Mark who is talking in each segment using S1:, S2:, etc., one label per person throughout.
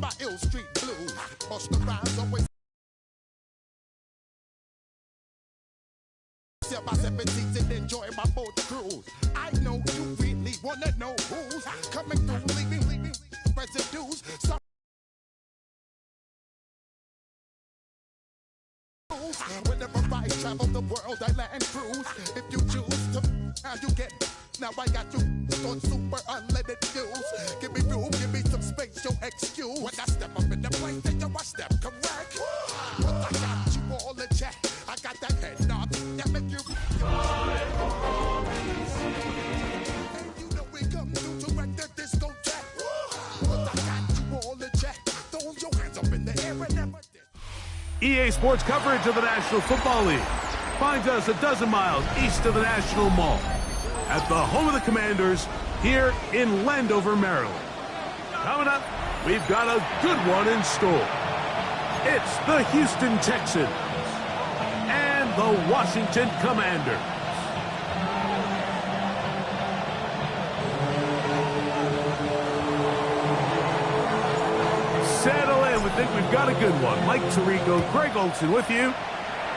S1: my ill street blues. Bust the rhymes always. My 17s and enjoy my boat cruise. I know you really wanna know who's coming through, leaving residues. Some whenever I travel the world, I land cruise. If you choose to, how you get. Now I got you on super unlimited views. Give me room, give me some space, your excuse. When I step up in the place, then I step correct. But I got you all in check. I got that head nod that make you. And you know we come through to wreck the disco jack. But I got you all in check. Throw your hands up in the air and never did.
S2: EA Sports coverage of the National Football League finds us a dozen miles east of the National Mall at the home of the Commanders here in Landover, Maryland. Coming up, we've got a good one in store. It's the Houston Texans and the Washington Commanders. Settle in. We think we've got a good one. Mike Tirico, Greg Olson with you.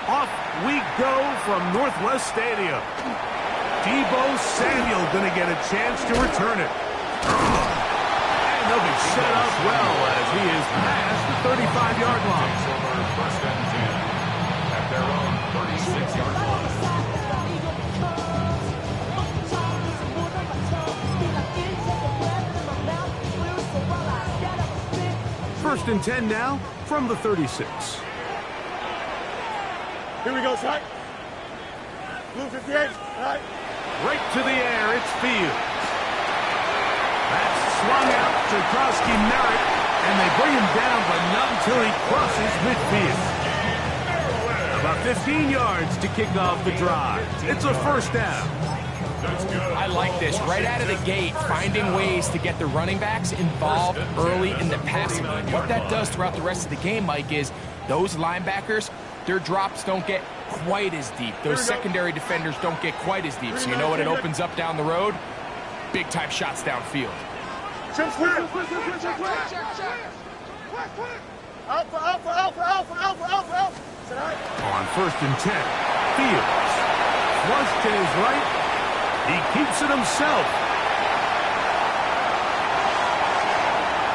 S2: Off we go from Northwest Stadium. Deebo Samuel going to get a chance to return it. And they'll be set up well as he is past the 35-yard line.
S3: First and 10 at their own 36-yard line.
S2: First and 10 now from the 36.
S4: Here we go, Shaq. Blue 58, right?
S2: Right to the air, it's Fields. That's swung out to Krosky Merritt, and they bring him down, but not until he crosses midfield. About 15 yards to kick off the drive. It's a first down.
S5: I like this. Right out of the gate, finding ways to get the running backs involved early in the passing game. What that does throughout the rest of the game, Mike, is those linebackers, their drops don't get quite as deep. Those secondary defenders don't get quite as deep. So you know what it opens up down the road? Big-time shots downfield.
S2: On first and 10, Fields. Flush to his right. He keeps it himself.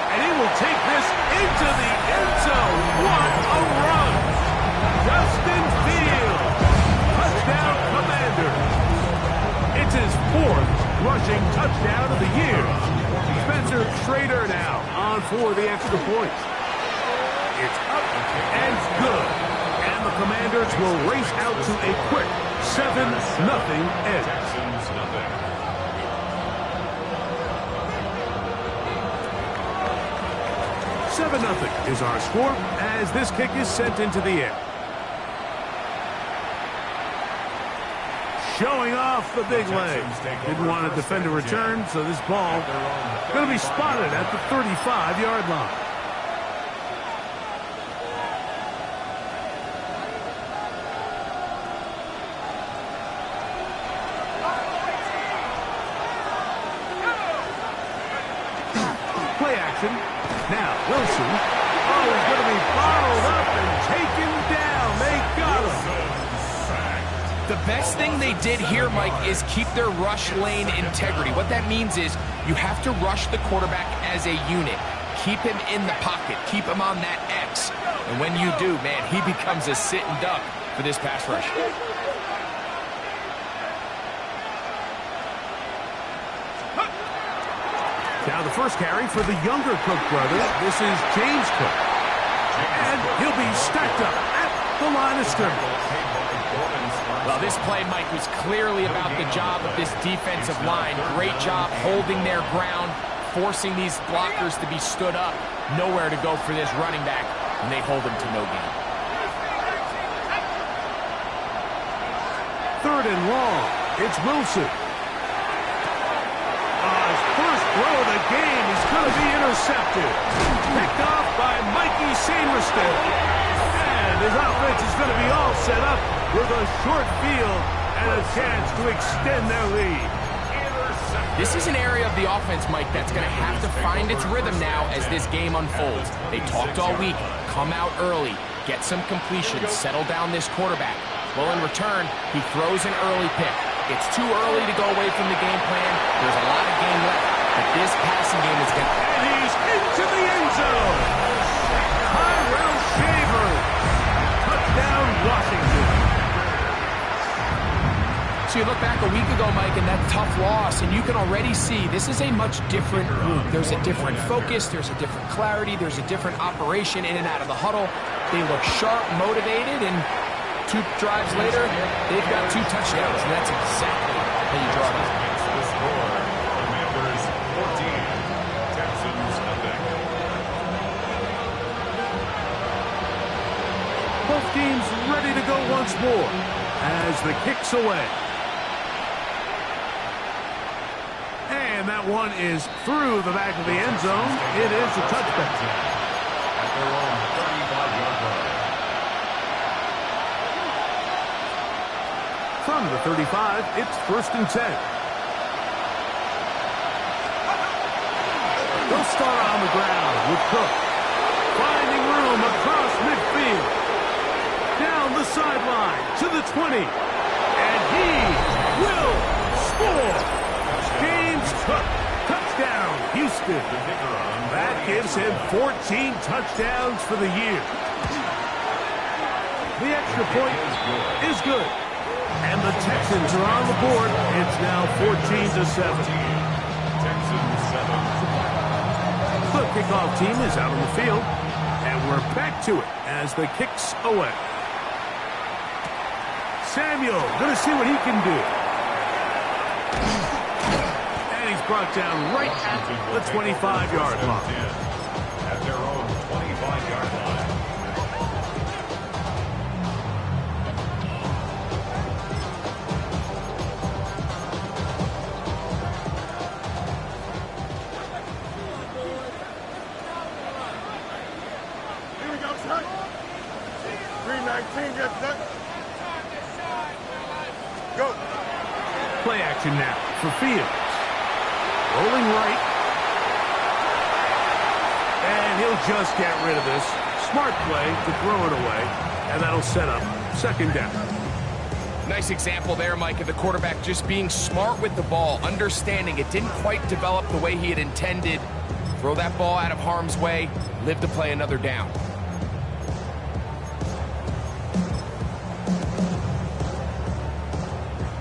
S2: And he will take this into the end zone. What a run! Justin Fields. Touchdown, Commander. It's his fourth rushing touchdown of the year. Spencer Schrader now on for the extra point. It's up and good. And the Commanders will race out to a quick 7-0 edge. 7-0 is our score as this kick is sent into the air. Showing off the big leg. Didn't want to defend a return, so this ball going to be spotted at the 35-yard line. Play action. Now, Wilson. Oh, he's going to be bottled up and taken down. They got him.
S5: The best thing they did here, Mike, is keep their rush lane integrity. What that means is you have to rush the quarterback as a unit. Keep him in the pocket. Keep him on that X. And when you do, man, he becomes a sitting duck for this pass rush.
S2: Now the first carry for the younger Cook brothers. This is James Cook. And he'll be stacked up at the line of scrimmage.
S5: Well, this play, Mike, was clearly about the job of this defensive line. Great job holding their ground, forcing these blockers to be stood up. Nowhere to go for this running back, and they hold him to no gain.
S2: Third and long. It's Wilson. His first throw of the game is going to be intercepted. Picked off by Mikey Sainriston. And his offense is going to be all set up with a short field and a chance to extend their lead.
S5: This is an area of the offense, Mike, that's going to have to find its rhythm now as this game unfolds. They talked all week, come out early, get some completions, settle down this quarterback. Well, in return, he throws an early pick. It's too early to go away from the game plan. There's a lot of game left, but this passing game is going to...
S2: And he's into the end zone. Tyrell Shaver. Touchdown, Washington.
S5: So you look back a week ago, Mike, and that tough loss, and you can already see this is a much different group. There's a different focus, there's a different clarity, there's a different operation in and out of the huddle. They look sharp, motivated, and 2 drives later, they've got 2 touchdowns, and that's exactly how you draw it up.
S3: The score, Commanders 14, Texans nothing.
S2: Both teams ready to go once more as the kick's away. And that one is through the back of the end zone. It is a touchback.
S3: At their own 35-yard line.
S2: From the 35, it's 1st and 10. They'll start on the ground with Cook. Finding room across midfield. Down the sideline to the 20. And he will score. James Cook, touchdown, Houston. That gives him 14 touchdowns for the year. The extra point is good. And the Texans are on the board. It's now 14-7.
S3: Texans 7.
S2: The kickoff team is out on the field. And we're back to it as the kick's away. Samuel, going to see what he can do. Brought down right at the 25-yard line.
S3: At their own 25-yard line.
S4: Here we go, son. 319, get set. Go.
S2: Play action now for Fields. Rolling right. And he'll just get rid of this. Smart play to throw it away. And that'll set up 2nd down.
S5: Nice example there, Mike, of the quarterback just being smart with the ball, understanding it didn't quite develop the way he had intended. Throw that ball out of harm's way, live to play another down.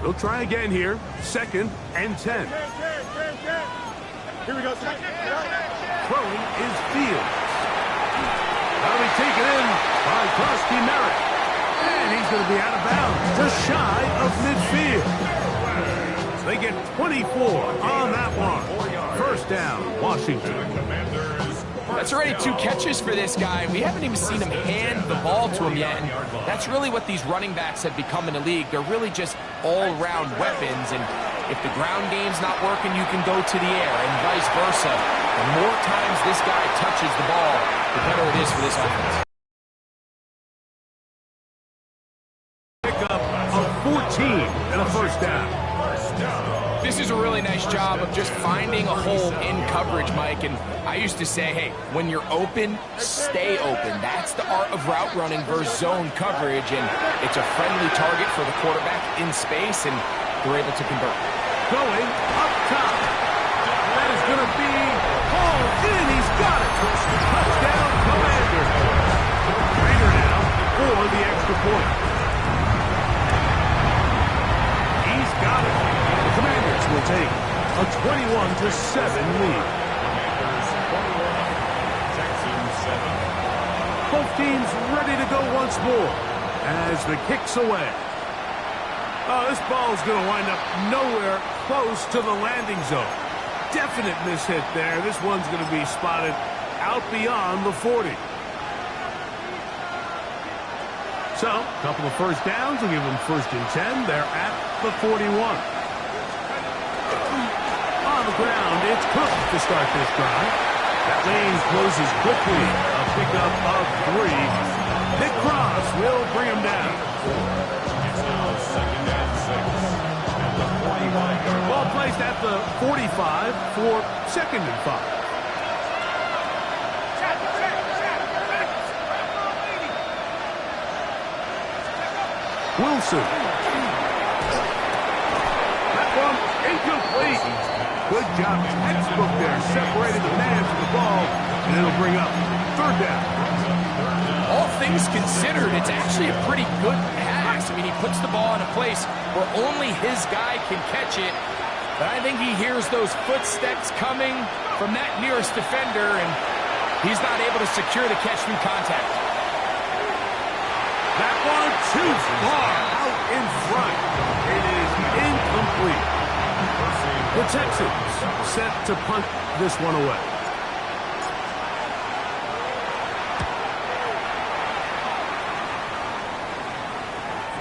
S2: They'll try again here. 2nd and 10.
S4: Here we go, son.
S2: Throwing is Fields. That'll be taken in by Krusty Merritt. And he's going to be out of bounds, just shy of midfield. So they get 24 on that one. 1st down, Washington.
S5: That's already 2 catches for this guy. We haven't even seen him hand the ball to him yet. And that's really what these running backs have become in the league. They're really just all-round weapons. And if the ground game's not working, you can go to the air and vice versa. The more times this guy touches the ball, the better it is for this offense.
S2: Pickup of 14 and a 1st down.
S5: This is a really nice job of just finding a hole in coverage, Mike. And I used to say, hey, when you're open, stay open. That's the art of route running versus zone coverage. And it's a friendly target for the quarterback in space, and they're able to convert.
S2: Going up top. That is going to be hauled in. He's got it. Touchdown, Commander. Raider now for the extra point. He's got it. The Commanders will take a 21-7 lead.
S3: Commanders 21, Texans 7.
S2: Both teams ready to go once more as the kick's away. Oh, this ball's going to wind up nowhere close to the landing zone. Definite mishit there. This one's going to be spotted out beyond the 40. So, a couple of 1st downs will give them 1st and 10. They're at the 41. On the ground, it's Cook to start this drive. That lane closes quickly. A pickup of 3. Nick Cross will bring him down.
S3: It's now 2nd and 6. At the 40. 59-yard
S2: Ball
S3: line.
S2: placed at the 45 for 2nd and 5. Wilson. That one incomplete. Good job. Textbook there. Separated the man from the ball, and it'll bring up 3rd down.
S5: All things considered, it's actually a pretty good pass. I mean, he puts the ball in a place where only his guy can catch it. But I think he hears those footsteps coming from that nearest defender, and he's not able to secure the catch through contact.
S2: That one too far out in front. It is incomplete. The Texans set to punt this one away.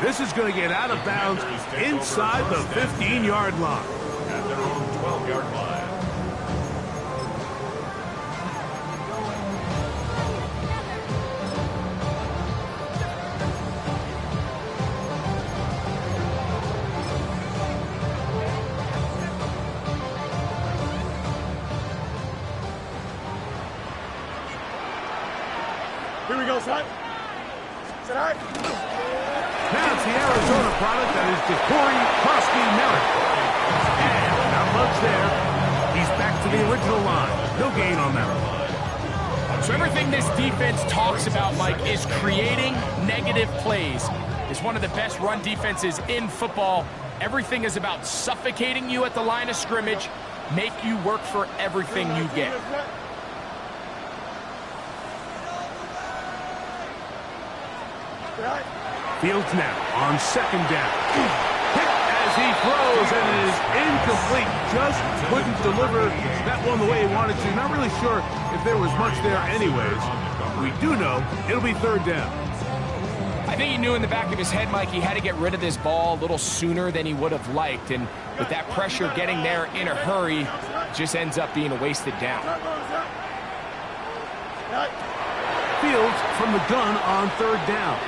S2: This is going to get out of bounds inside the 15-yard line.
S3: At their own 12-yard line.
S4: Here we go, son. Is it all right?
S2: Now it's the Arizona product that is Corey Merrick. And not much there. He's back to the original line. No gain on that one.
S5: So everything this defense talks about, Mike, is creating negative plays. It's one of the best run defenses in football. Everything is about suffocating you at the line of scrimmage, make you work for everything you get.
S2: Fields now on 2nd down. Hit as he throws, and it is incomplete. Just couldn't deliver that one the way he wanted to. Not really sure if there was much there anyways. We do know it'll be 3rd down.
S5: I think he knew in the back of his head, Mike, he had to get rid of this ball a little sooner than he would have liked. And with that pressure getting there in a hurry, it just ends up being a wasted down.
S2: Fields from the gun on 3rd down.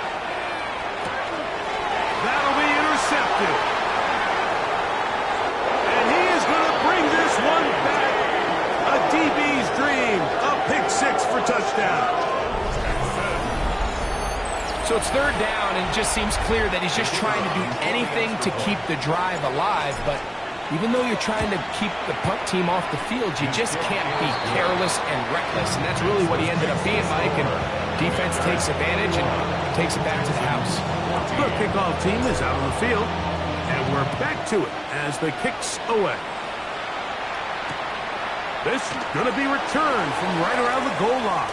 S2: That'll be intercepted. And he is going to bring this one back. A DB's dream. A pick 6 for touchdown.
S5: So it's 3rd down, and it just seems clear that he's just trying to do anything to keep the drive alive. But even though you're trying to keep the punt team off the field, you just can't be careless and reckless. And that's really what he ended up being, Mike. And defense takes advantage and takes it back to the house.
S2: The kickoff team is out on the field, and we're back to it as the kick's away. This is going to be returned from right around the goal line.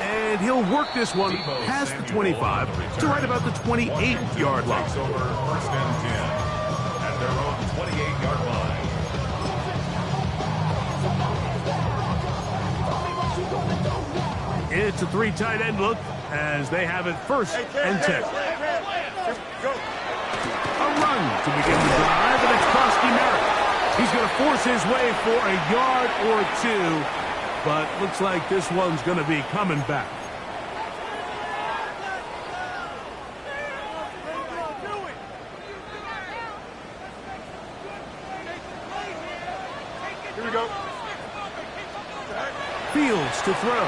S2: And he'll work this one past the 25 to right about the 28-yard line.
S3: Takes over 1st and 10 at their own 28-yard line.
S2: It's a 3 tight end look as they have it 1st and 10. A run to begin the drive, and it's Merrick. He's going to force his way for a yard or 2, but looks like this one's going to be coming back.
S4: Here we go.
S2: Fields to throw.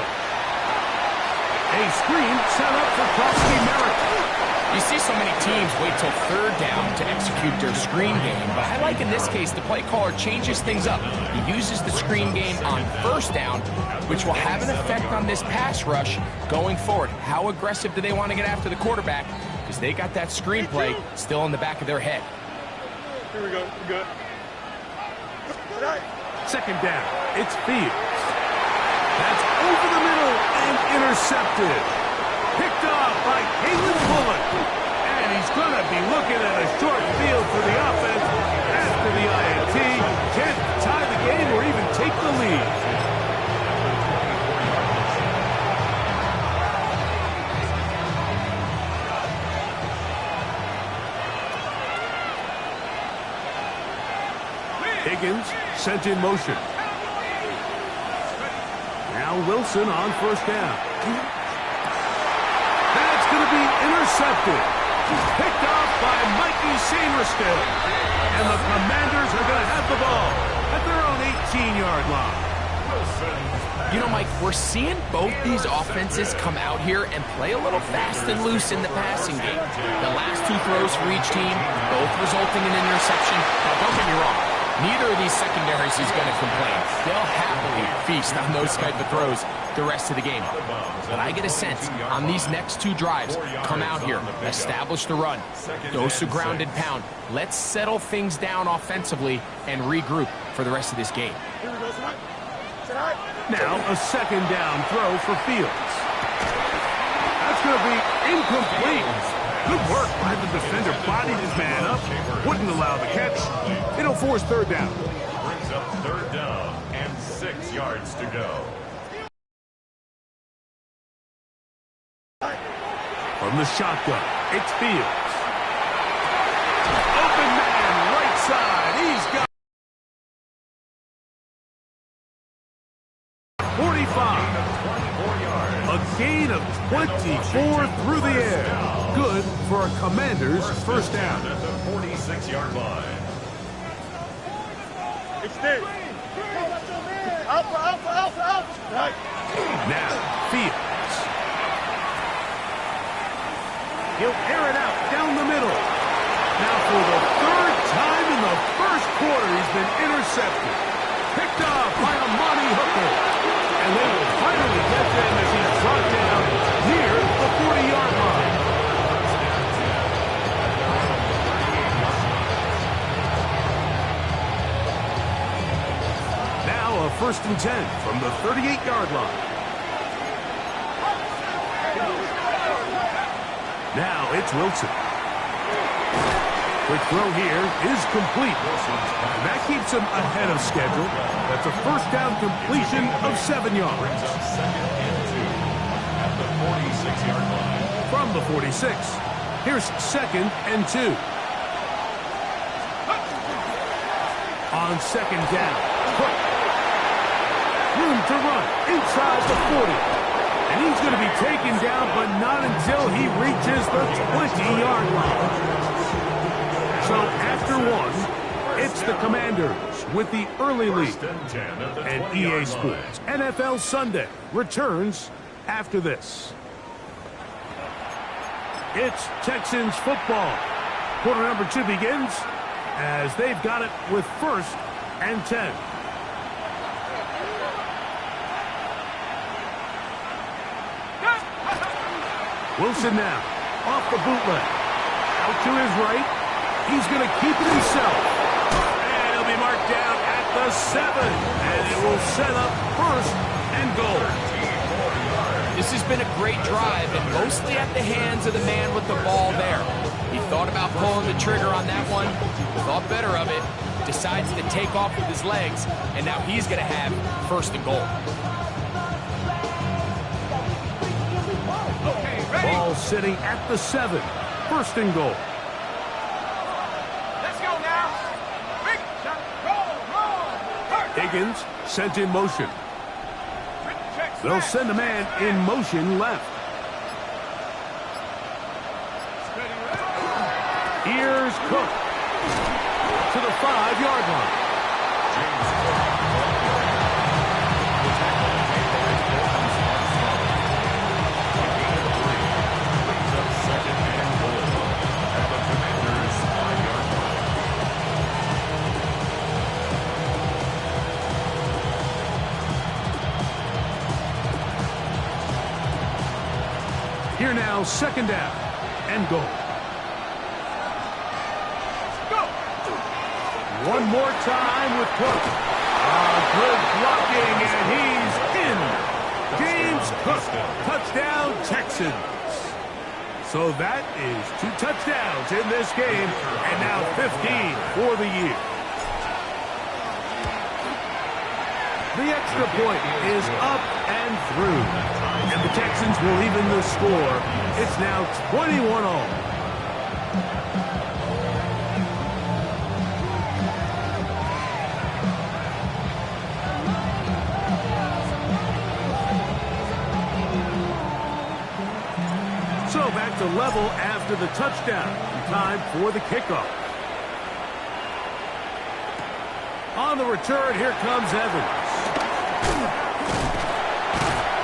S2: A screen set up for Merrick.
S5: You see so many teams wait till 3rd down to execute their screen game, but I like in this case the play caller changes things up. He uses the screen game on 1st down, which will have an effect on this pass rush going forward. How aggressive do they want to get after the quarterback? Because they got that screenplay still in the back of their head.
S4: Here we go. We're good.
S2: 2nd down. It's Fields. That's over the middle and intercepted. Picked off by Kool1. And he's going to be looking at a short field for the offense after the INT. Can't tie the game or even take the lead. Higgins sent in motion. Now Wilson on 1st down. That's going to be intercepted. Picked off by Mikey Sainristil. And the Commanders are going to have the ball at their own 18-yard line.
S5: You know, Mike, we're seeing both these offenses come out here and play a little fast and loose in the passing game. The last two throws for each team, both resulting in an interception. Now, don't get me wrong, neither of these secondaries is going to complain. They'll happily feast on those type of throws the rest of the game. But I get a sense on these next two drives, come out here, establish the run, dose of ground and pound. Let's settle things down offensively and regroup for the rest of this game.
S2: Now a second down throw for Fields. That's going to be incomplete. Good work by the defender. Bodied his man up. Wouldn't allow the catch. It'll force third down.
S3: Brings up third down and 6 yards to go.
S2: From the shotgun, it's Fields. Open man, right side. He's got 45. A gain of 24 through the air. Good for a Commander's first down.
S3: At the 46-yard line.
S4: It's there. Out. Right.
S2: Now, Fields. He'll air it out down the middle. Now for the third time in the first quarter, he's been intercepted. Picked off by Amani Hooker. And they will finally get them as he's brought down near the 40-yard line. Now a 1st and 10 from the 38-yard line. Now it's Wilson. Quick throw here is complete. And that keeps him ahead of schedule. That's a first down completion of 7 yards.
S3: Brings up 2nd and 2 at the 46-yard line.
S2: From the 46, here's 2nd and 2. On 2nd down, Cook. Room to run inside the 40. And he's going to be taken down, but not until he reaches the 20-yard line. So after one, it's the Commanders with the early lead. And EA Sports NFL Sunday returns after this. It's Texans football. Quarter number 2 begins as they've got it with 1st and 10. Wilson now, off the bootleg. Out to his right. He's going to keep it himself. And he'll be marked down at the 7. And it will set up 1st and goal.
S5: This has been a great drive, and mostly at the hands of the man with the ball there. He thought about pulling the trigger on that one, thought better of it, decides to take off with his legs, and now he's going to have 1st and goal.
S2: Ball sitting at the 7. 1st and goal.
S4: Let's go now. Big shot. Roll.
S2: Higgins sent in motion. They'll send a man in motion left. Here's Cook to the 5-yard line. Here now, 2nd down and goal. Go! One more time with Cook. Good blocking, and he's in. James Cook, touchdown Texans. So that is 2 touchdowns in this game, and now 15 for the year. The extra point is up and through. And the Texans will even the score. It's now 21-all. So back to level after after the touchdown. Time for the kickoff. On the return, here comes Evans.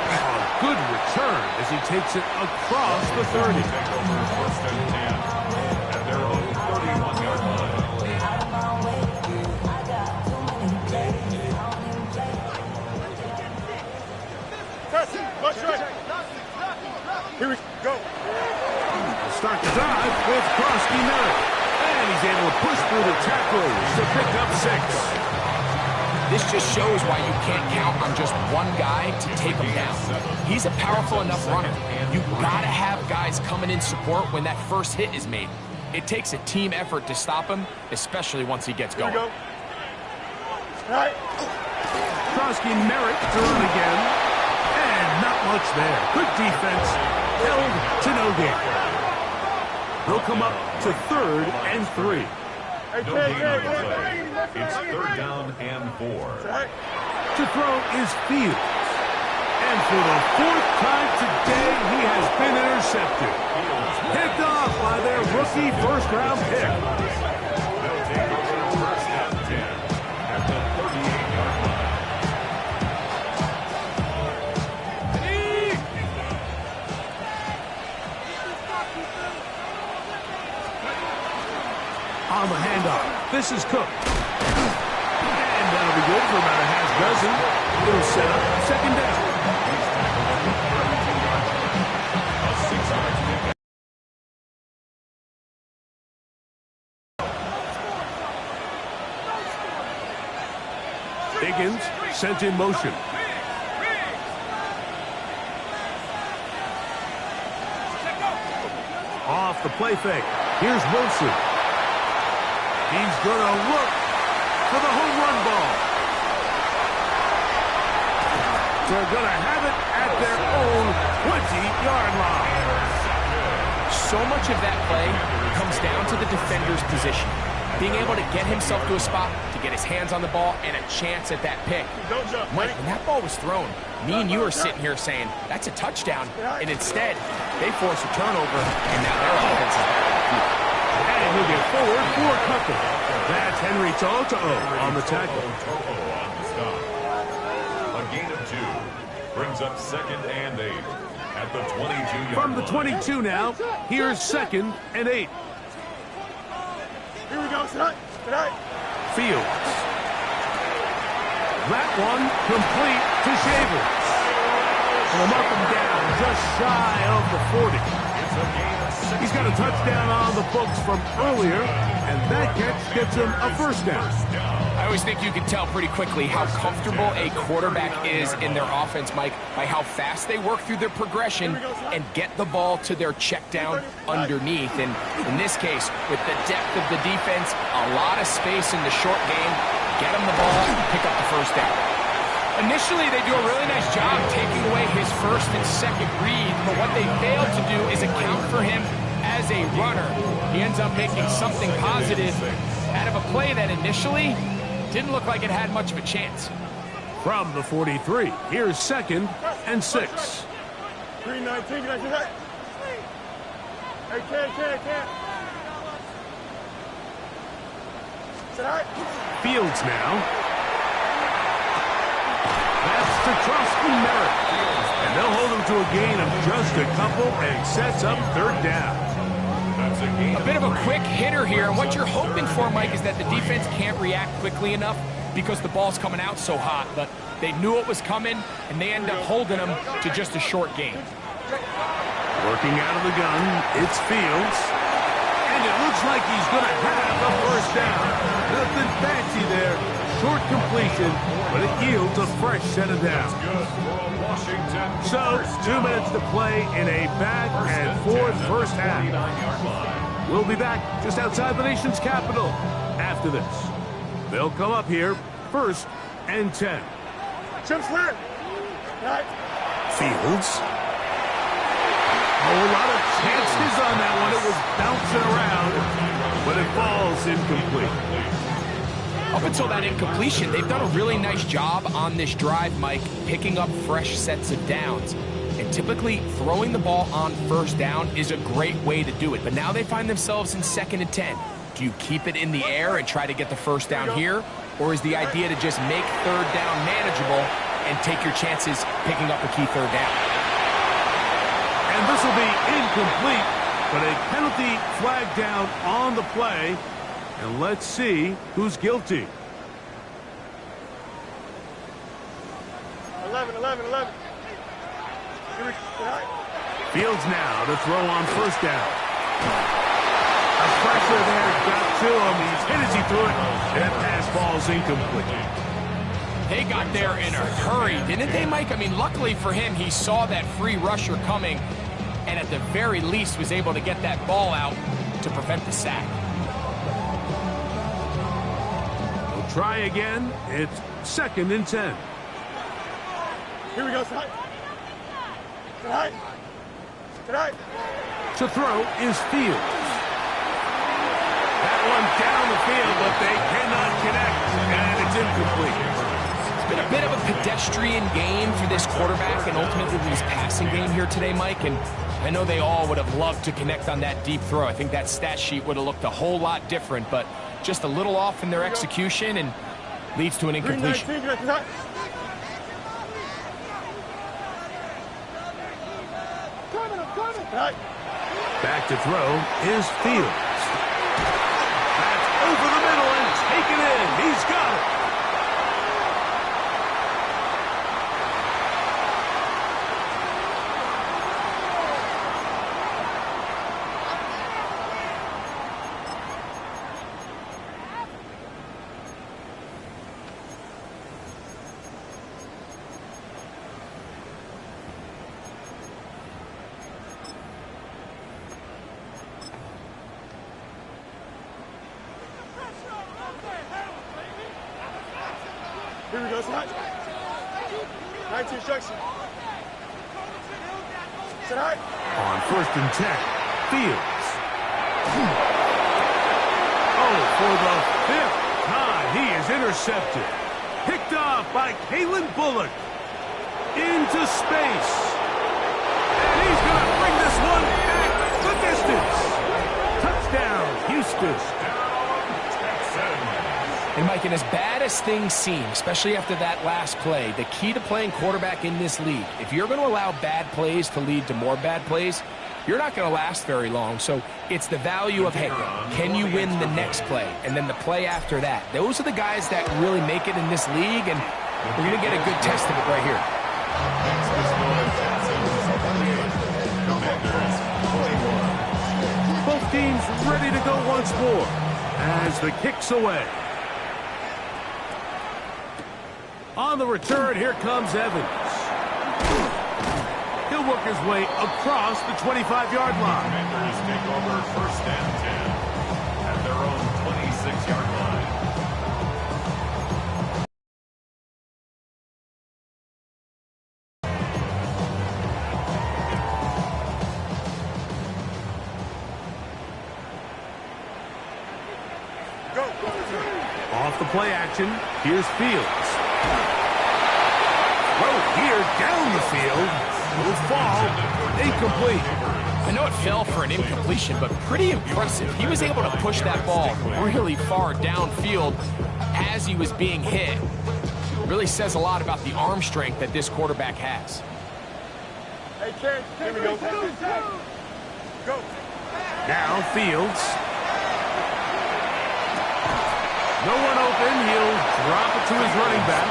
S2: A good return as he takes it across the 30.
S3: First and 10 at their own 31-yard line.
S4: Here we go.
S2: Start the drive with Kool1 and he's able to push through the tackles to pick up 6.
S5: This just shows why you can't count on just one guy to take him down. He's a powerful enough runner. You've got to have guys coming in support when that first hit is made. It takes a team effort to stop him, especially once he gets going.
S4: All right.
S2: Kool1 to run again. And not much there. Good defense. Held to no gain. They'll come up to 3rd and 3.
S3: No gain on the play. It's 3rd down and 4.
S2: To throw is Fields. And for the 4th time today, he has been intercepted. Picked off by their rookie first-round pick.
S3: They'll take over first and 10 at the 38-yard line.
S2: On the handoff, this is Cook. And that'll be good for about a half dozen. Little setup, 2nd down.
S3: A 6-yard pick.
S2: Higgins sent in motion. Off the play fake. Here's Wilson. He's going to look for the home run ball. They're going to have it at their own 20-yard line.
S5: So much of that play comes down to the defender's position. Being able to get himself to a spot, to get his hands on the ball, and a chance at that pick. Mike, when that ball was thrown, me and you are sitting here saying, that's a touchdown. And instead, they force a turnover, and now their offense is back on the field.
S2: And he'll get forward for a couple. That's Henry To'o on the tackle.
S3: To'o on the stop. A gain of 2 brings up 2nd and 8 at the 22-yard line.
S2: From the 22 now, here's 2nd and 8.
S4: Here we go, tonight.
S2: Fields. That one complete to Shavers. From up and down, just shy of the 40.
S3: It's a gain of 6.
S2: He's got a touchdown on the books from earlier, and that catch gets him a first down.
S5: I always think you can tell pretty quickly how comfortable a quarterback is in their offense, Mike, by how fast they work through their progression and get the ball to their check down underneath. And in this case, with the depth of the defense, a lot of space in the short game, get him the ball, pick up the first down. Initially, they do a really nice job taking away his first and second read, but what they failed to do is account for him as a runner. He ends up making something positive out of a play that initially didn't look like it had much of a chance.
S2: From the 43, here's 2nd and 6.
S4: 319, can I do that? I can't. Tonight.
S2: Fields now. That's to Kool1 and they'll hold him to a gain of just a couple and sets up 3rd down.
S3: That's a gain.
S5: A bit of a quick hitter here, and what you're hoping for, Mike, is that the defense can't react quickly enough because the ball's coming out so hot, but they knew it was coming, and they end up holding them to just a short gain.
S2: Working out of the gun, it's Fields. And it looks like he's going to have a first down. Nothing fancy there. Short completion, but it yields a fresh set of downs. So, 2 minutes to play in a back and forth first half. We'll be back just outside the nation's capital after this. They'll come up here 1st and 10.
S4: Chip's clear. Right.
S2: Fields. A lot of chances on that one. It was bouncing around, but it falls incomplete.
S5: Up until that incompletion, they've done a really nice job on this drive, Mike, picking up fresh sets of downs. And typically, throwing the ball on first down is a great way to do it. But now they find themselves in 2nd and 10. Do you keep it in the air and try to get the first down here? Or is the idea to just make 3rd down manageable and take your chances picking up a key 3rd down?
S2: And this will be incomplete, but a penalty flag down on the play. And let's see who's guilty.
S4: 11.
S2: Fields now to throw on first down. The pressure there got to him. He's hit as he threw it. That pass ball's incomplete.
S5: They got there in a hurry, didn't they, Mike? I mean, luckily for him, he saw that free rusher coming and at the very least was able to get that ball out to prevent the sack.
S2: We'll try again. It's 2nd and 10.
S4: Here we go, Tonight.
S2: To throw is Fields. That one down the field, but they cannot connect, and it's incomplete.
S5: It's been a bit of a pedestrian game for this quarterback and ultimately this passing game here today, Mike, and I know they all would have loved to connect on that deep throw. I think that stat sheet would have looked a whole lot different, but just a little off in their execution and leads to an incompletion.
S2: Back to throw is Fields. That's over the middle and taken in. He's got it.
S4: Here we go, Tonight. 19 instruction. Tonight.
S2: On 1st and 10, Fields. Oh, for the 5th time, he is intercepted. Picked off by Kool1 into space. And he's going to bring this one back the distance. Touchdown, Houston.
S5: And Mike, and as bad as things seem, especially after that last play, the key to playing quarterback in this league, if you're going to allow bad plays to lead to more bad plays, you're not going to last very long. So it's the value of, hey, can you win the next play? And then the play after that. Those are the guys that really make it in this league, and we're going to get a good test of it right here.
S2: Both teams ready to go once more as the kick's away. On the return, here comes Evans. He'll work his way across the 25-yard line.
S3: Commanders take over 1st and 10 at their own 26-yard line.
S2: Off the play action, here's Fields. Throw here down the field. Will fall. Incomplete.
S5: I know it fell for an incompletion, but pretty impressive. He was able to push that ball really far downfield as he was being hit. Really says a lot about the arm strength that this quarterback has.
S4: Hey, Ken, here we go. Go.
S2: Now Fields. No one open. He'll drop it to his running back.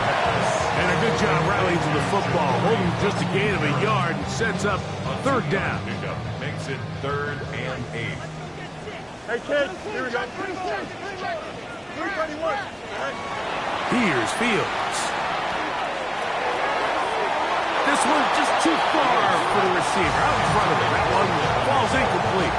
S2: And a good job rallying to the football. Holding just a gain of a yard and sets up a 3rd down.
S3: Makes it 3rd and 8.
S4: Hey, Ken, here we go. 321.
S2: Here's Fields. This one's just too far for the receiver. Out in front of him. That one falls incomplete.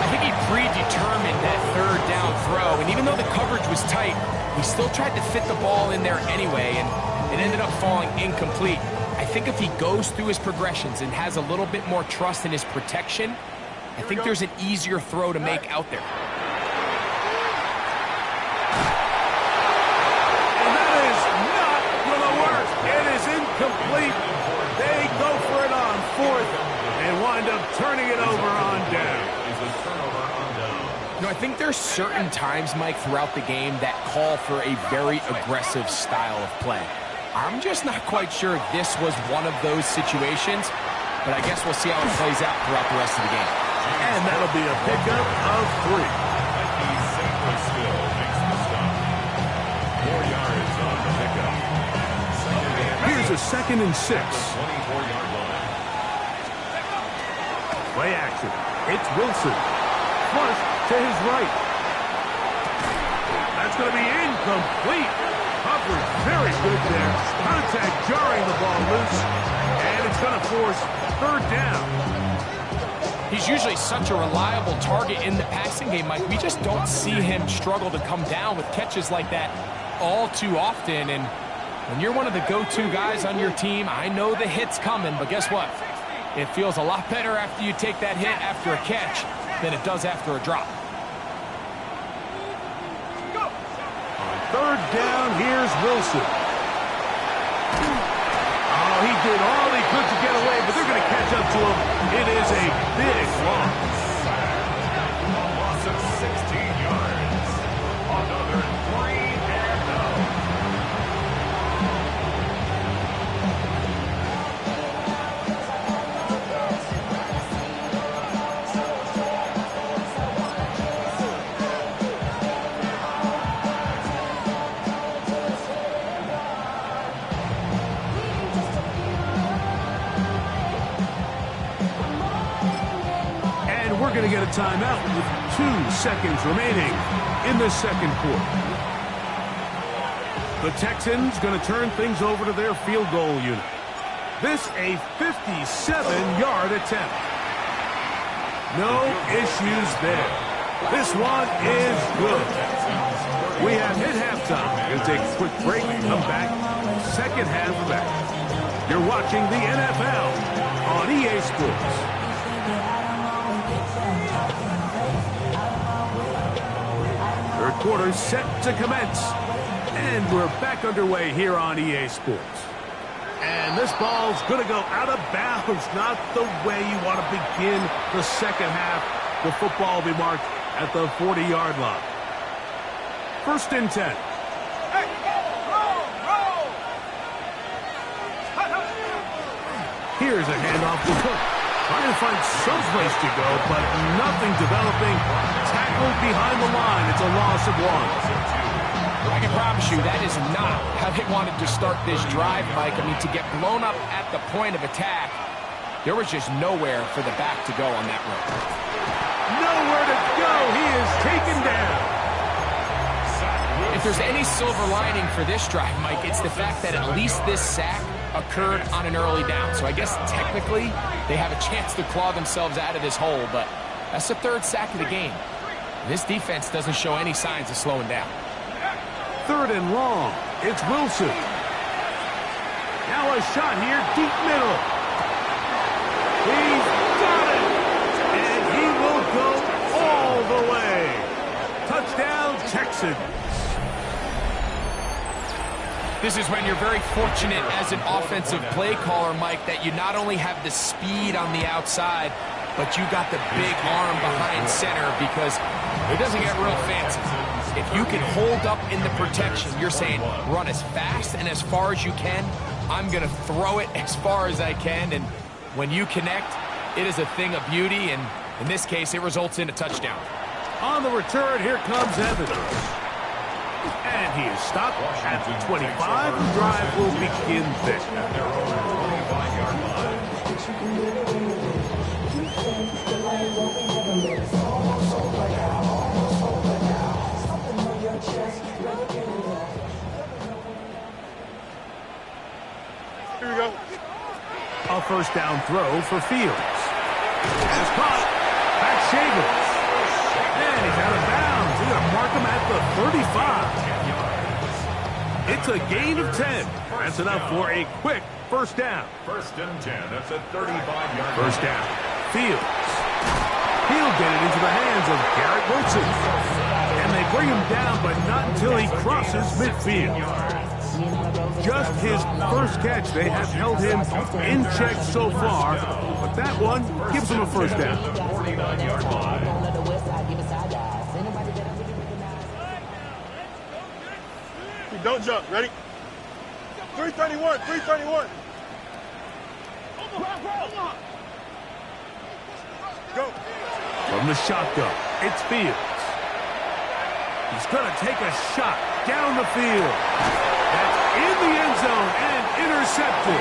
S5: I think he predetermined that 3rd down throw, and even though the coverage was tight, he still tried to fit the ball in there anyway, and it ended up falling incomplete. I think if he goes through his progressions and has a little bit more trust in his protection, I think there's an easier throw to make out there.
S2: And that is not going to work. It is incomplete. They go for it on up turning it over on down.
S3: Is a turnover on down.
S5: You know, I think there's certain times, Mike, throughout the game that call for a very aggressive style of play. I'm just not quite sure this was one of those situations, but I guess we'll see how it plays out throughout the rest of the game.
S2: And that'll be a pickup of 3.
S3: Mikey Saintler still makes the stop. 4 yards on the pickup.
S2: Here's a 2nd and 6.
S3: 24-yard line.
S2: Play action. It's Wilson. Flush to his right. That's going to be incomplete. Coverage very good there. Contact jarring the ball loose. And it's going to force 3rd down.
S5: He's usually such a reliable target in the passing game, Mike. We just don't see him struggle to come down with catches like that all too often. And when you're one of the go-to guys on your team, I know the hit's coming, but guess what? It feels a lot better after you take that hit after a catch than it does after a drop.
S2: On 3rd down, here's Wilson. Oh, he did all he could to get away, but they're going to catch up to him. It is a big loss.
S3: A loss of 16 yards. Another 3 and out.
S2: We're going to get a timeout with 2 seconds remaining in the 2nd quarter. The Texans going to turn things over to their field goal unit. This a 57-yard attempt. No issues there. This one is good. We have hit halftime. We're going to take a quick break and come back. 2nd half of that. You're watching the NFL on EA Sports. 3rd quarter set to commence. And we're back underway here on EA Sports. And this ball's going to go out of bounds. Not the way you want to begin the 2nd half. The football will be marked at the 40-yard line. 1st and 10. Here's a handoff to Cook. Trying to find some place to go, but nothing developing. Tackled behind the line. It's a loss of 1.
S5: I can promise you that is not how they wanted to start this drive, Mike. I mean, to get blown up at the point of attack, there was just nowhere for the back to go on that run.
S2: Nowhere to go. He is taken down.
S5: If there's any silver lining for this drive, Mike, it's the fact that at least this sack occurred on an early down. So I guess technically they have a chance to claw themselves out of this hole, but that's the 3rd sack of the game. This defense doesn't show any signs of slowing down.
S2: 3rd and long. It's Wilson. Now a shot here, deep middle. He's got it. And he will go all the way. Touchdown, Texans.
S5: This is when you're very fortunate as an offensive play caller, Mike, that you not only have the speed on the outside, but you got the big arm behind center, because it doesn't get real fancy. If you can hold up in the protection, you're saying run as fast and as far as you can. I'm going to throw it as far as I can, and when you connect, it is a thing of beauty, and in this case, it results in a touchdown.
S2: On the return, here comes Evans. And he is stopped at the 25. The drive will begin there.
S3: At their own 25-yard line.
S4: Here we go.
S2: A 1st down throw for Fields. It's caught. That's Shavers. And he's out of bounds. They're going to mark him at the 35. It's a gain of 10. That's enough for a quick 1st down.
S3: 1st and 10. That's a 35-yard.
S2: 1st down. Fields. He'll get it into the hands of Garrett Wilson. And they bring him down, but not until he crosses midfield. Just his 1st catch. They have held him in check so far, but That one gives them a first down.
S3: The 49-yard line.
S4: Don't jump. Ready? 331. 331. Go.
S2: From the shotgun, it's Fields. He's going to take a shot down the field. That's in the end zone and intercepted.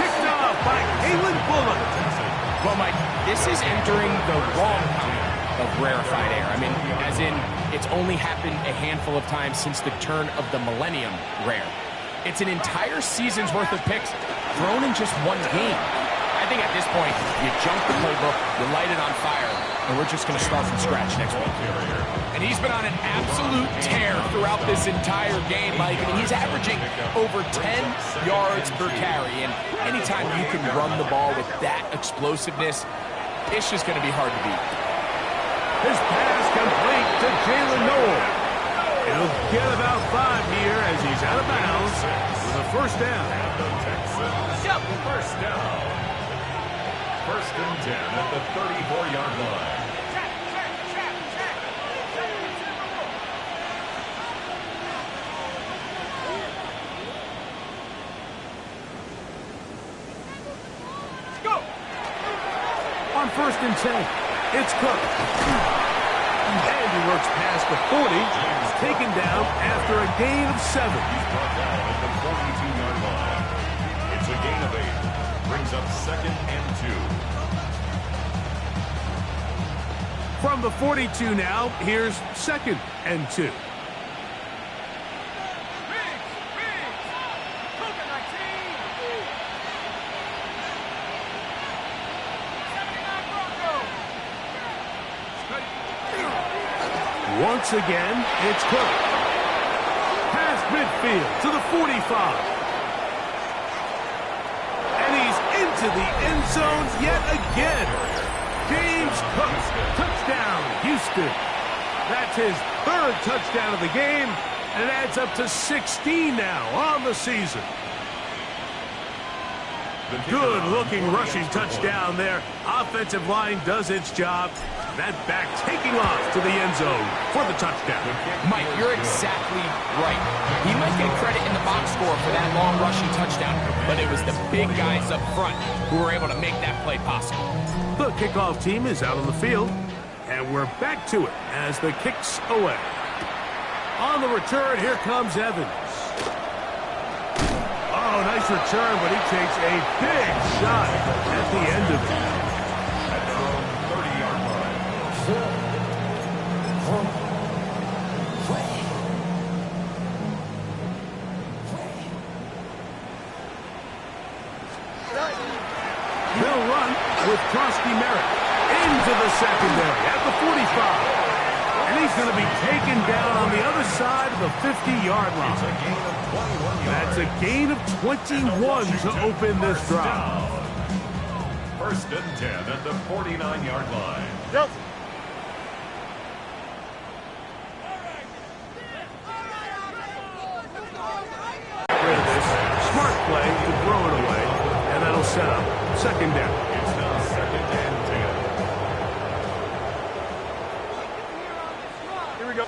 S2: Picked off by Kool1.
S5: Well, Mike, this is entering the wrong kind of rarefied air. I mean, as in, it's only happened a handful of times since the turn of the millennium rare. It's an entire season's worth of picks thrown in just one game. I think at this point, you jump the playbook, you light it on fire, and we're just going to start from scratch next week. And he's been on an absolute tear throughout this entire game, Mike. I mean, he's averaging over 10 yards per carry, and anytime you can run the ball with that explosiveness, it's just going to be hard to beat.
S2: His pass complete to Jalen Noel. He'll get about 5 here as he's out of bounds with a first down.
S3: First down. First and 10 at the 34-yard line.
S2: Go! On first and 10, it's Cook. And he works past the 40, taken down after a gain of 7.
S3: He's brought down at the 42-yard line. It's a gain of 8. Brings up second and 2.
S2: From the 42 now, here's second and 2. Once again, it's Cook. Past midfield to the 45. And he's into the end zone yet again. James Cook, touchdown, Houston. That's his 3rd touchdown of the game, and it adds up to 16 now on the season. Good-looking rushing touchdown there. Offensive line does its job. That back taking off to the end zone for the touchdown.
S5: Mike, you're exactly right. He might get credit in the box score for that long rushing touchdown, but it was the big guys up front who were able to make that play possible.
S2: The kickoff team is out on the field, and we're back to it as the kick's away. On the return, here comes Evans. Oh, nice return, but he takes a big shot at the end of it.
S3: At their own 30-yard line.
S2: They'll run with Krosky Merritt into the secondary at the 45. And he's going to be taken down on the other side of the 50-yard line. That's a gain of 21 to open this drive.
S3: First and 10 at the 49-yard line.
S4: Yep.
S2: Smart play to throw it away, and that'll set up second down.
S3: It's now second and 10.
S4: Here we go.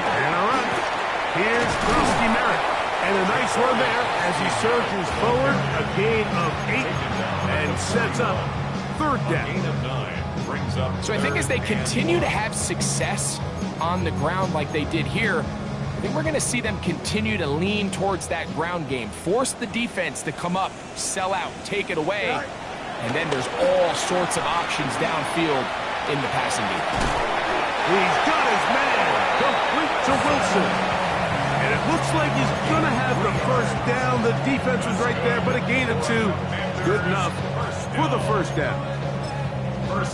S2: And all right, here's Krosky Merritt. And a nice run there as he surges forward, a gain of 8, and sets up third down.
S3: Gain of 9 brings up.
S5: So I think as they continue to have success on the ground like they did here, I think we're going to see them continue to lean towards that ground game, force the defense to come up, sell out, take it away, and then there's all sorts of options downfield in the passing game.
S2: He's got his man, complete to Wilson. And it looks like he's going to have the first down. The defense was right there, but a gain of 2. Good enough for the first down.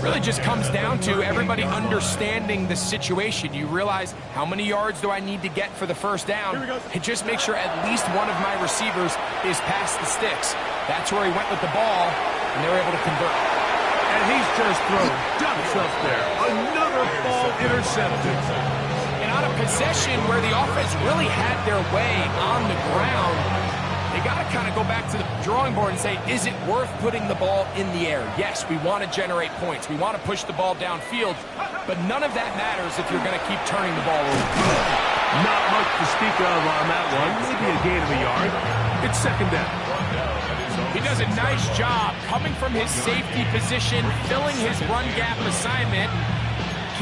S5: Really just comes down to everybody understanding the situation. You realize how many yards do I need to get for the first down, and just make sure at least one of my receivers is past the sticks. That's where he went with the ball, and they were able to convert.
S2: And he's just thrown ducks up there. Another ball intercepted.
S5: And on a possession where the offense really had their way on the ground, They got to kind of go back to the drawing board and say, is it worth putting the ball in the air? Yes, we want to generate points. We want to push the ball downfield, but none of that matters if you're going to keep turning the ball over.
S2: Not much to speak of on that one. Maybe a gain of a yard. It's second down.
S5: He does a nice job coming from his safety position, filling his run gap assignment.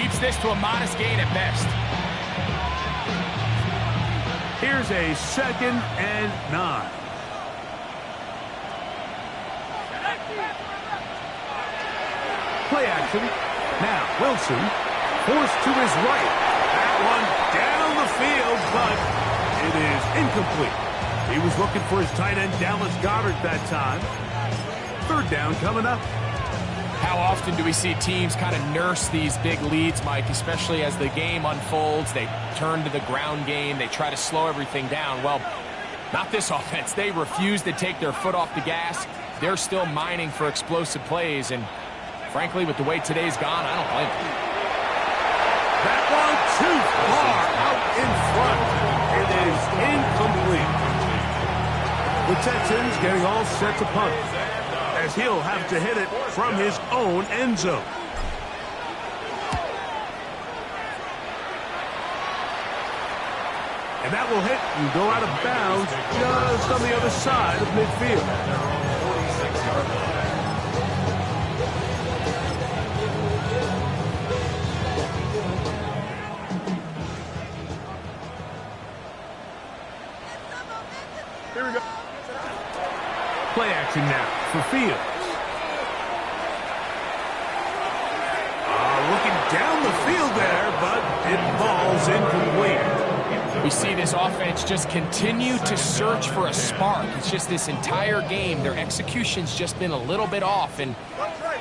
S5: Keeps this to a modest gain at best.
S2: Here's a 2nd and 9. Play action. Now Wilson forced to his right. That one down the field, but it is incomplete. He was looking for his tight end Dallas Goedert that time. 3rd down coming up.
S5: How often do we see teams kind of nurse these big leads, Mike, especially as the game unfolds? They turn to the ground game. They try to slow everything down. Well, not this offense. They refuse to take their foot off the gas. They're still mining for explosive plays, and frankly, with the way today's gone, I don't blame them.
S2: That one too far out in front. It is incomplete. The Texans getting all set to punt, as he'll have to hit it from his own end zone. And that will hit and go out of bounds just on the other side of midfield.
S4: Here we go.
S2: Play action now for Fields. Looking down the field there, but it falls incomplete.
S5: We see this offense just continue to search for a spark. It's just this entire game, their execution's just been a little bit off, and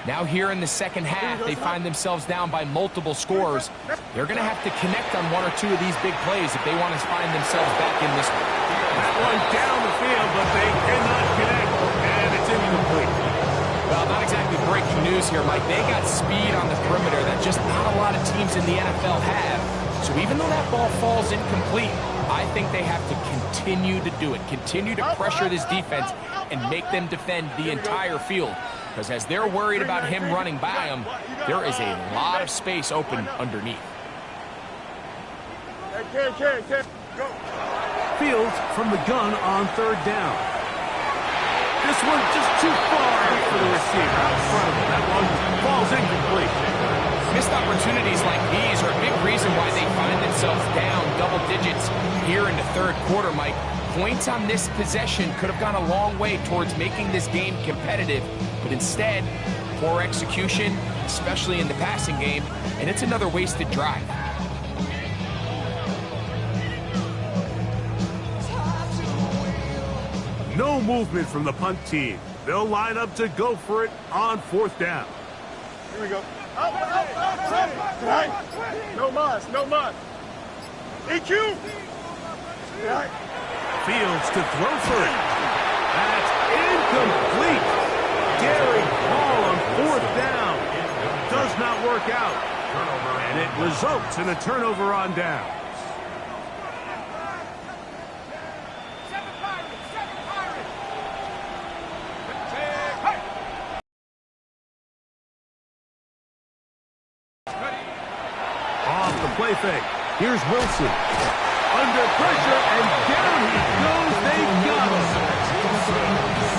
S5: now here in the second half, they find themselves down by multiple scores. They're going to have to connect on 1 or 2 of these big plays if they want to find themselves back in this one.
S2: That one down the field, but they cannot connect, and it's incomplete.
S5: Well, not exactly breaking news here, Mike. They got speed on the perimeter that just not a lot of teams in the NFL have. So even though that ball falls incomplete, I think they have to continue to do it, continue to pressure this defense and make them defend the entire field. Because as they're worried about him running by them, there is a lot of space open underneath.
S4: Go.
S2: Fields from the gun on 3rd down. This one just too far for the receiver out in front of him. That one falls incomplete.
S5: Missed opportunities like these are a big reason why they find themselves down double digits here in the 3rd quarter, Mike. Points on this possession could have gone a long way towards making this game competitive, but instead, poor execution, especially in the passing game, and it's another wasted drive.
S2: No movement from the punt team. They'll line up to go for it on 4th down.
S4: Here we go. Right. No muss, no muss. EQ. Right.
S2: Fields to throw for it. That's incomplete. Daring ball on 4th down. Does not work out. And it results in a turnover on down. Off the play fake. Here's Wilson. Under pressure, and down he goes. They got him.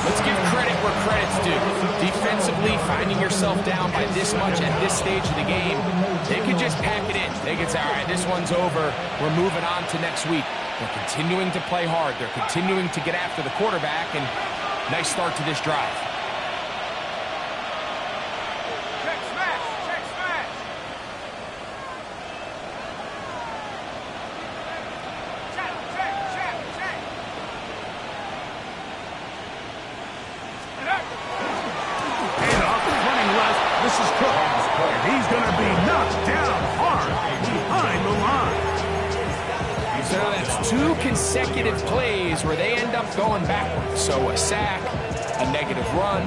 S5: Let's give credit where credit's due. Defensively, finding yourself down by this much at this stage of the game, they could just pack it in. They could say, all right, this one's over. We're moving on to next week. They're continuing to play hard. They're continuing to get after the quarterback, and nice start to this drive.
S2: This is Cook, and he's going to be knocked down hard behind the line.
S5: So that's 2 consecutive plays where they end up going backwards. So a sack, a negative run.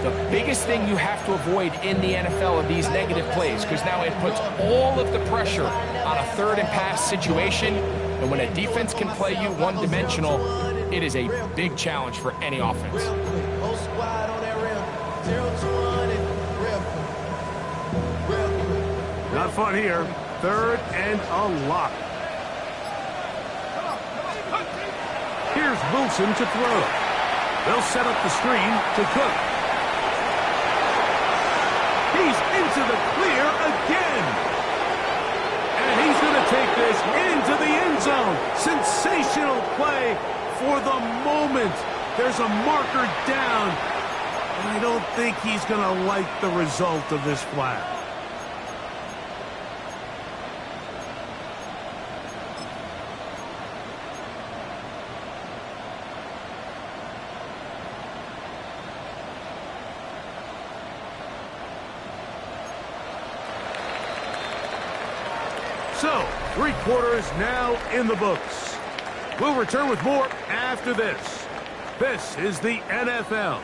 S5: The biggest thing you have to avoid in the NFL are these negative plays, because now it puts all of the pressure on a 3rd and pass situation. And when a defense can play you one-dimensional, It is a big challenge for any offense.
S6: Whole squad on that rim. 0-2-1 and
S2: Not fun here. Third and a lot. Here's Wilson to throw. They'll set up the screen to Cook. He's into the clear again. And he's going to take this into the end zone. Sensational play for the moment. There's a marker down. And I don't think he's going to like the result of this flag. So, 3 quarters now in the books. We'll return with more after this. This is the NFL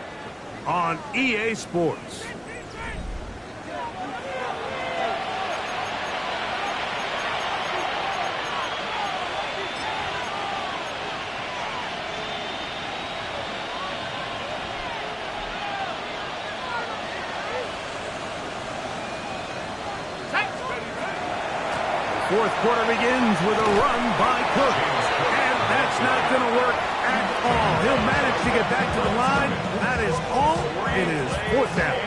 S2: on EA Sports. Fourth quarter begins with a run by Cook. And that's not going to work at all. He'll manage to get back to the line. That is all. It is 4th down.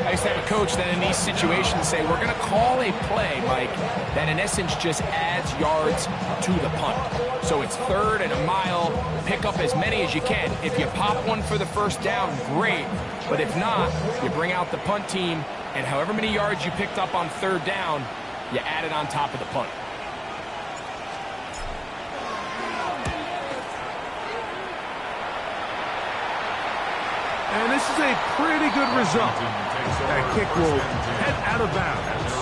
S5: I used to have a coach that in these situations say, we're going to call a play, Mike, that in essence just adds yards to the punt. So it's 3rd and a mile. Pick up as many as you can. If you pop one for the first down, great. But if not, you bring out the punt team, and however many yards you picked up on 3rd down, you add it on top of the punt.
S2: And this is a pretty good result. That kick will head out of bounds.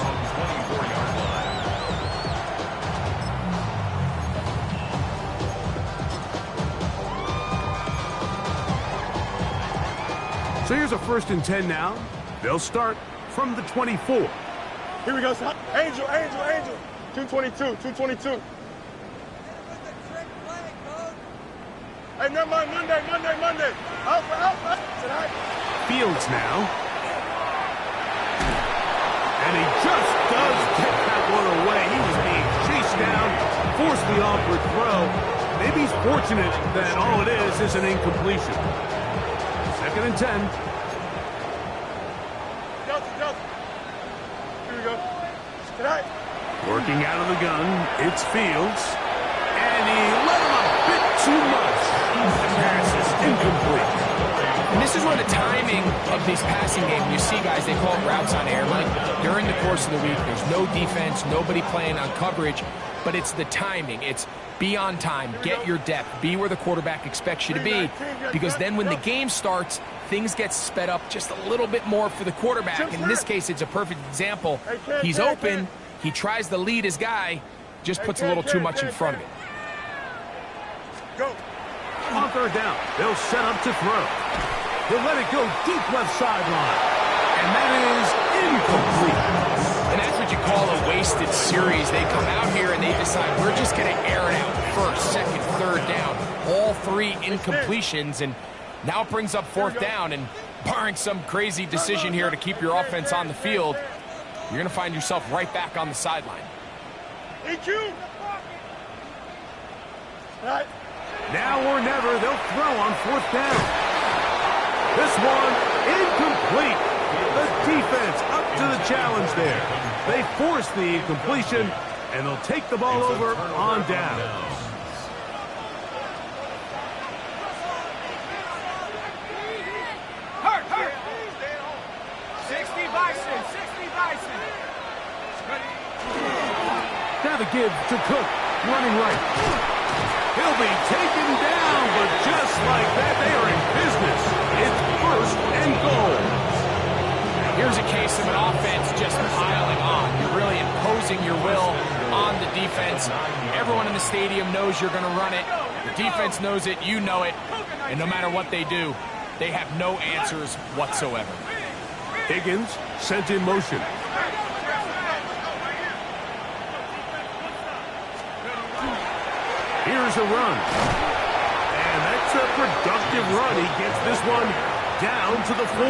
S2: So here's a 1st and 10 now. They'll start from the 24.
S4: Here we go, son. Angel. 222. Hey, never mind. Monday. Alpha. Tonight.
S2: Fields now. And he just does get that one away. He was being chased down, forced the awkward throw. Maybe he's fortunate that all it is an incompletion. 2nd and 10.
S4: Here we go. Tonight.
S2: Working out of the gun, it's Fields. And he let him a bit too much. The pass is incomplete.
S5: And this is where the timing of these passing games, you see guys, they call it routes on air. Like during the course of the week, there's no defense, nobody playing on coverage, but it's the timing. It's be on time, get your depth, be where the quarterback expects you to be, because then when the game starts, things get sped up just a little bit more for the quarterback. In this case, it's a perfect example. He's open, he tries to lead his guy, just puts a little too much in front of it.
S4: Go.
S2: On 3rd down, they'll set up to throw. He'll let it go deep left sideline. And that is incomplete.
S5: And that's what you call a wasted series. They come out here and they decide, we're just going to air it out 1st, 2nd, 3rd down. All 3 incompletions, and now it brings up 4th down. And barring some crazy decision here to keep your offense on the field, you're going to find yourself right back on the sideline.
S4: EQ. Right.
S2: Now or never, they'll throw on 4th down. This one, incomplete. The defense up to the challenge there. They force the incompletion, and they'll take the ball over on down.
S7: Hurt. 60 Bison.
S2: Now the give to Cook, running right. He'll be taken down, but just like that, they are in business. It's 1st and goal.
S5: Here's a case of an offense just piling on. You're really imposing your will on the defense. Everyone in the stadium knows you're going to run it. The defense knows it, you know it. And no matter what they do, they have no answers whatsoever.
S2: Higgins sent in motion. Here's a run. It's a productive run. He gets this one down to the 4.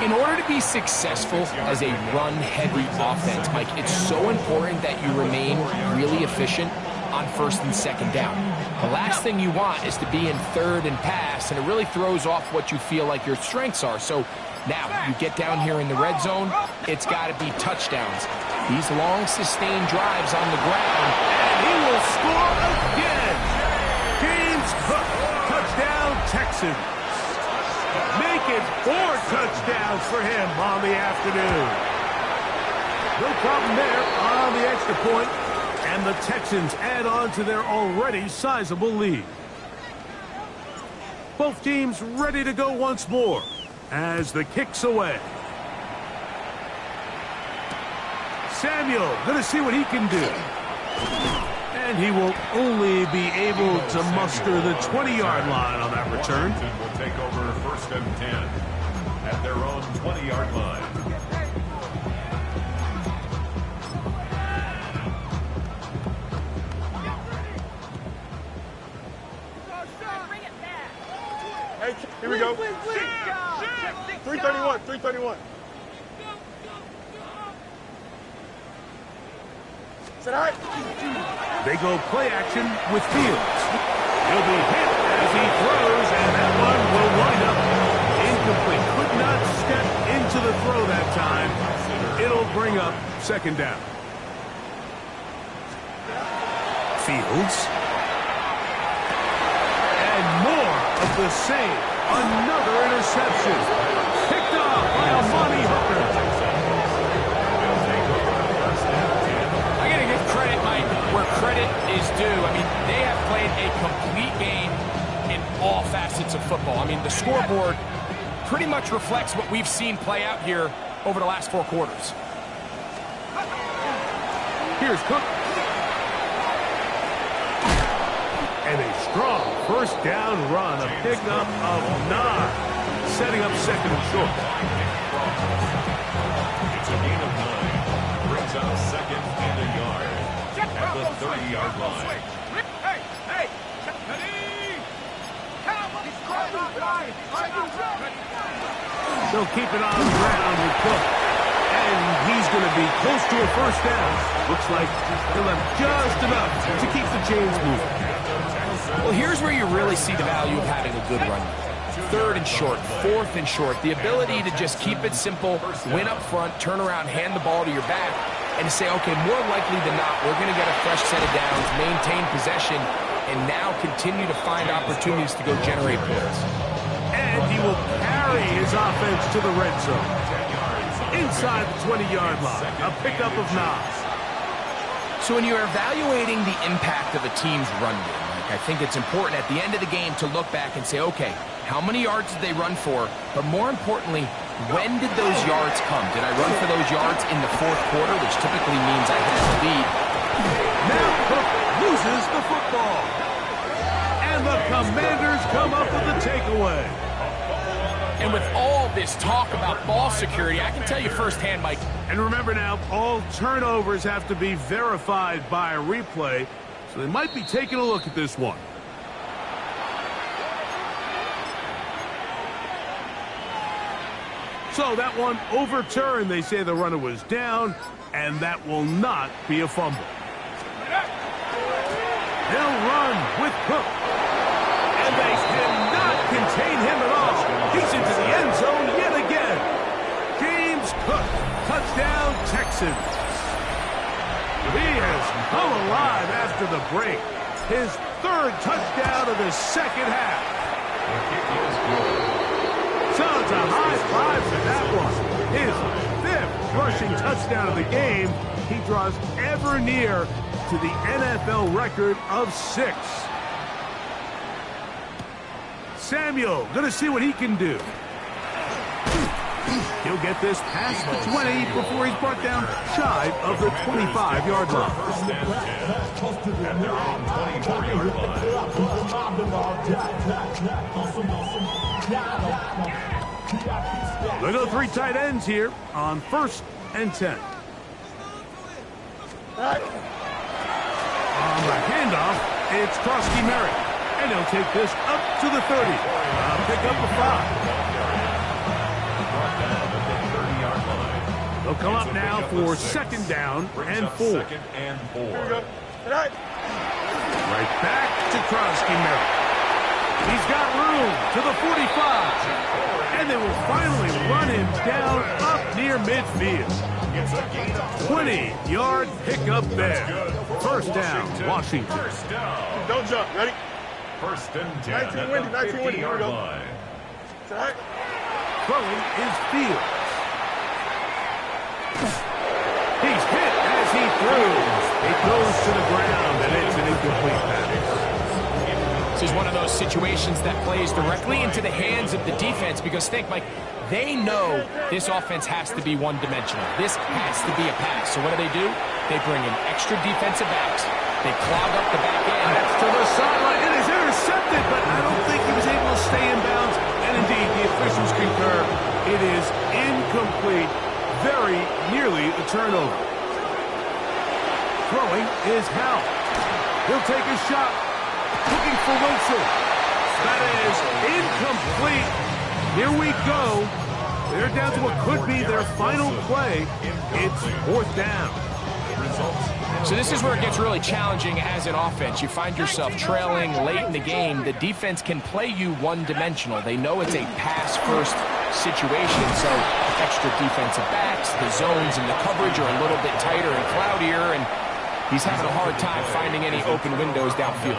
S5: In order to be successful as a run-heavy offense, Mike, it's so important that you remain really efficient on first and second down. The last thing you want is to be in third and pass, and it really throws off what you feel like your strengths are. So now you get down here in the red zone, it's got to be touchdowns. These long, sustained drives on the ground,
S2: and he will score again. James Cook, touchdown Texans. Make it 4 touchdowns for him on the afternoon. No problem there on the extra point, and the Texans add on to their already sizable lead. Both teams ready to go once more as the kick's away. Samuel going to see what he can do. And he will only be able to muster the 20-yard line on that return.
S3: Will take over first and 10 at their own 20-yard line.
S4: Hey, here we go. 331, 331. Is that all right?
S2: They go play action with Fields. He'll be hit as he throws, and that one will wind up incomplete. Could not step into the throw that time. It'll bring up second down. Fields. And more of the same. Another interception. Picked off by Amani Hooker.
S5: Where credit is due. I mean, they have played a complete game in all facets of football. I mean, the scoreboard pretty much reflects what we've seen play out here over the last 4 quarters.
S2: Here's Cook. And a strong first down run, a pickup of 9, setting up second and short.
S3: It's a gain of 9. Brings up second and a yard. At the 30-yard line.
S7: Hey!
S2: They'll keep it on the ground with Cook. And he's going to be close to a first down. Looks like he'll have just enough to keep the chains moving.
S5: Well, here's where you really see the value of having a good run. 3rd and short, 4th and short. The ability to just keep it simple, win up front, turn around, hand the ball to your back, and to say, okay, more likely than not, we're going to get a fresh set of downs, maintain possession, and now continue to find opportunities to go generate points.
S2: And he will carry his offense to the red zone. Inside the 20-yard line, a pickup of 9.
S5: So when you're evaluating the impact of a team's run game, I think it's important at the end of the game to look back and say, okay, how many yards did they run for? But more importantly, when did those yards come? Did I run for those yards in the 4th quarter, which typically means I had the lead?
S2: Now Cook loses the football. And the Commanders come up with the takeaway.
S5: And with all this talk about ball security, I can tell you firsthand, Mike.
S2: And remember now, all turnovers have to be verified by a replay, so they might be taking a look at this one. So that one overturned. They say the runner was down, and that will not be a fumble. They'll run with Cook. And they cannot contain him at all. He's into the end zone yet again. James Cook, touchdown Texans. He has come alive after the break. His 3rd touchdown of the second half. So it's a high 5 for that one. His 5th rushing touchdown of the game. He draws ever near to the NFL record of 6. Samuel going to see what he can do. He'll get this past the 20 before he's brought down shy of the 25-yard line.
S3: At their own 24-yard line.
S2: They go 3 tight ends here on 1st and 10. On the handoff, it's Krosky Merrick. And they'll take this up to the 30. Pick up a 5. They'll come up now for second down and 4.
S3: Second and 4.
S2: Right back to Kronsky Merritt. He's got room to the 45. And they will finally run him down up near midfield. 20-yard pickup there. First down, Washington.
S4: Don't jump. Ready?
S3: First and 10 at the 50-yard line.
S2: Throwing is Fields. He's hit as he throws. It goes to the ground, and it's an incomplete pass.
S5: This is one of those situations that plays directly into the hands of the defense because, think, Mike, they know this offense has to be one-dimensional. This has to be a pass. So what do? They bring in extra defensive backs. They clog up the back end.
S2: That's to the sideline. It is intercepted, but I don't think he was able to stay in bounds. And indeed, the officials concur. It is incomplete. Very nearly a turnover. Throwing is Howell. He'll take a shot. Looking for Wilson. That is incomplete. Here we go. They're down to what could be their final play. It's 4th down.
S5: So this is where it gets really challenging as an offense. You find yourself trailing late in the game. The defense can play you one-dimensional. They know it's a pass-first situation, so extra defensive backs, the zones and the coverage are a little bit tighter and cloudier, and he's having a hard time finding any open windows downfield.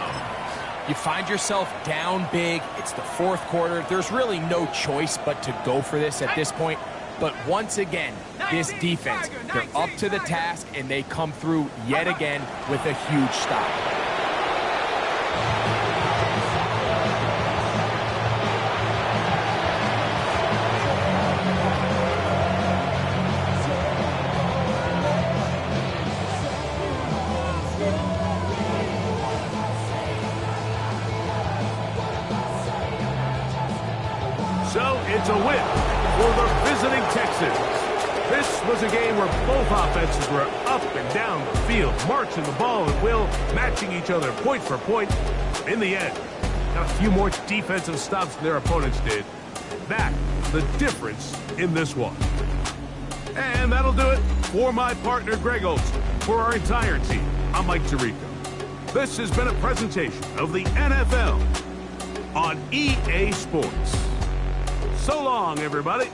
S5: You find yourself down big. It's the 4th quarter. There's really no choice but to go for this at this point. But once again, this defense, they're up to the task, and they come through yet again with a huge stop.
S2: So it's a win for the visiting Texans. This was a game where both offenses were up and down the field, marching the ball at will, matching each other point for point. In the end, got a few more defensive stops than their opponents did. That's the difference in this one. And that'll do it for my partner, Greg Olson. For our entire team, I'm Mike Tirico. This has been a presentation of the NFL on EA Sports. So long, everybody.